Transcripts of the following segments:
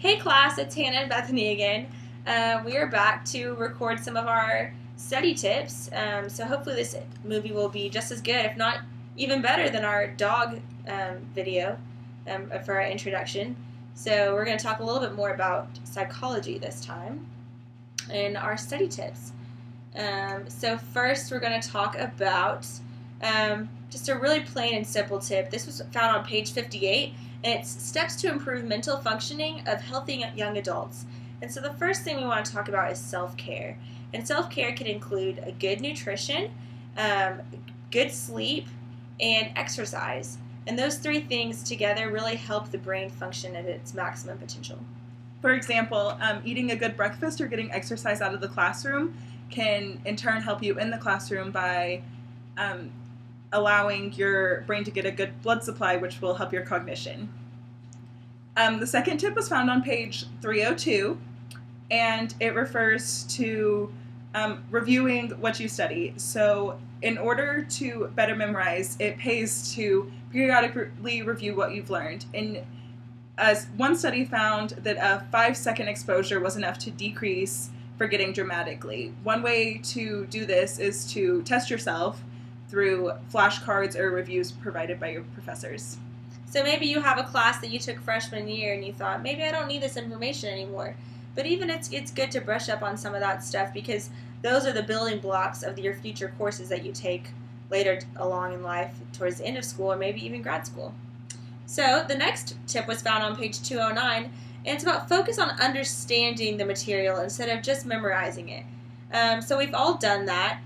Hey class, it's Hannah and Bethany again. We are back to record some of our study tips. So hopefully this movie will be just as good, if not even better, than our dog video for our introduction. So we're going to talk a little bit more about psychology this time in our study tips. So first we're going to talk about just a really plain and simple tip. This was found on page 58, and it's steps to improve mental functioning of healthy young adults. And so the first thing we want to talk about is self-care. And self-care can include a good nutrition, good sleep, and exercise. And those three things together really help the brain function at its maximum potential. For example, eating a good breakfast or getting exercise out of the classroom can in turn help you in the classroom by allowing your brain to get a good blood supply, which will help your cognition. The second tip was found on page 302, and it refers to reviewing what you study. So in order to better memorize, it pays to periodically review what you've learned. And as one study found that a 5-second exposure was enough to decrease forgetting dramatically. One way to do this is to test yourself through flashcards or reviews provided by your professors. So maybe you have a class that you took freshman year and you thought, maybe I don't need this information anymore. But even it's good to brush up on some of that stuff, because those are the building blocks of your future courses that you take later along in life towards the end of school or maybe even grad school. So the next tip was found on page 209, and it's about focus on understanding the material instead of just memorizing it. So we've all done that,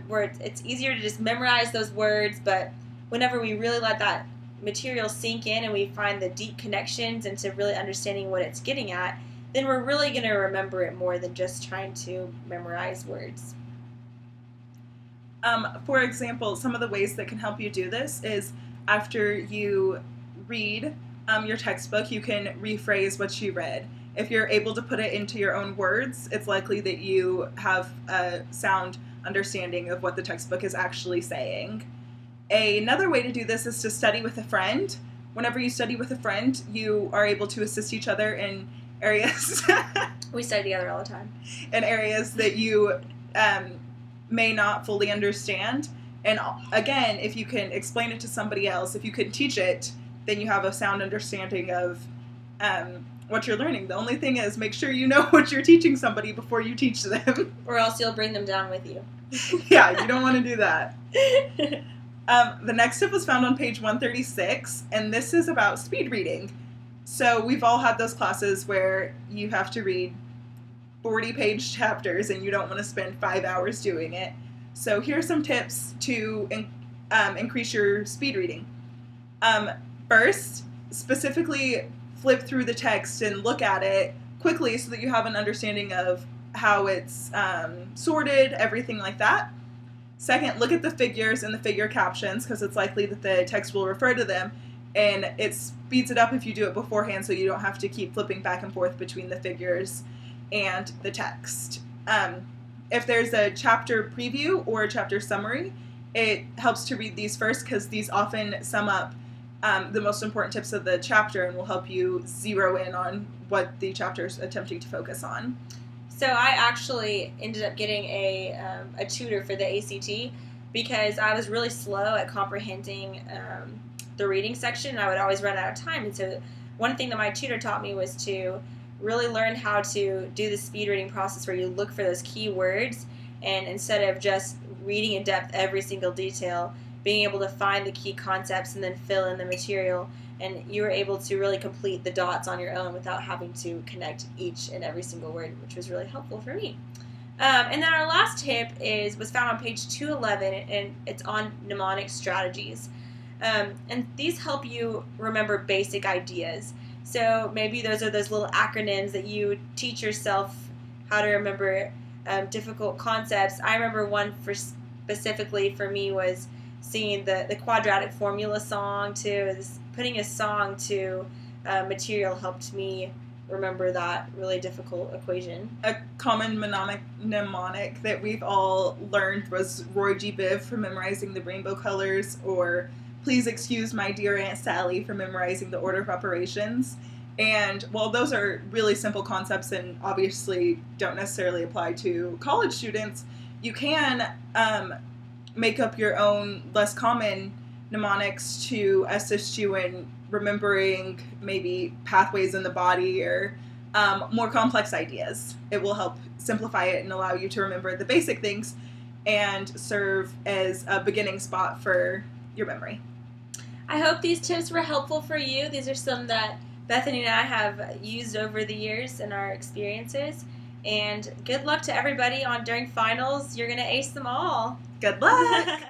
where it's easier to just memorize those words, but whenever we really let that material sink in and we find the deep connections into really understanding what it's getting at, then we're really going to remember it more than just trying to memorize words. For example, some of the ways that can help you do this is after you read your textbook, you can rephrase what you read. If you're able to put it into your own words, it's likely that you have a sound understanding of what the textbook is actually saying. Another way to do this is to study with a friend. Whenever you study with a friend, you are able to assist each other in areas We study together all the time. in areas that you may not fully understand. And again, if you can explain it to somebody else, if you can teach it, then you have a sound understanding of what you're learning. The only thing is, make sure you know what you're teaching somebody before you teach them. Or else you'll bring them down with you. Yeah, you don't want to do that. The next tip was found on page 136, and this is about speed reading. So we've all had those classes where you have to read 40-page chapters and you don't want to spend 5 hours doing it. So here are some tips to increase your speed reading. First, specifically flip through the text and look at it quickly so that you have an understanding of how it's sorted, everything like that. Second, look at the figures and the figure captions, because it's likely that the text will refer to them, and it speeds it up if you do it beforehand so you don't have to keep flipping back and forth between the figures and the text. If there's a chapter preview or a chapter summary, it helps to read these first, because these often sum up the most important tips of the chapter and will help you zero in on what the chapter is attempting to focus on. So I actually ended up getting a tutor for the ACT because I was really slow at comprehending the reading section, and I would always run out of time. And so one thing that my tutor taught me was to really learn how to do the speed reading process, where you look for those key words, and instead of just reading in depth every single detail, being able to find the key concepts and then fill in the material, and you were able to really complete the dots on your own without having to connect each and every single word, which was really helpful for me. And then our last tip was found on page 211, and it's on mnemonic strategies. And these help you remember basic ideas. So maybe those are those little acronyms that you teach yourself how to remember difficult concepts. I remember one specifically for me was singing the quadratic formula song too. Putting a song to material helped me remember that really difficult equation. A common mnemonic that we've all learned was Roy G. Biv for memorizing the rainbow colors, or Please Excuse My Dear Aunt Sally for memorizing the order of operations. And while those are really simple concepts and obviously don't necessarily apply to college students, you can make up your own less common mnemonics to assist you in remembering maybe pathways in the body or more complex ideas. It will help simplify it and allow you to remember the basic things and serve as a beginning spot for your memory. I hope these tips were helpful for you. These are some that Bethany and I have used over the years in our experiences. And good luck to everybody during finals. You're going to ace them all. Good luck!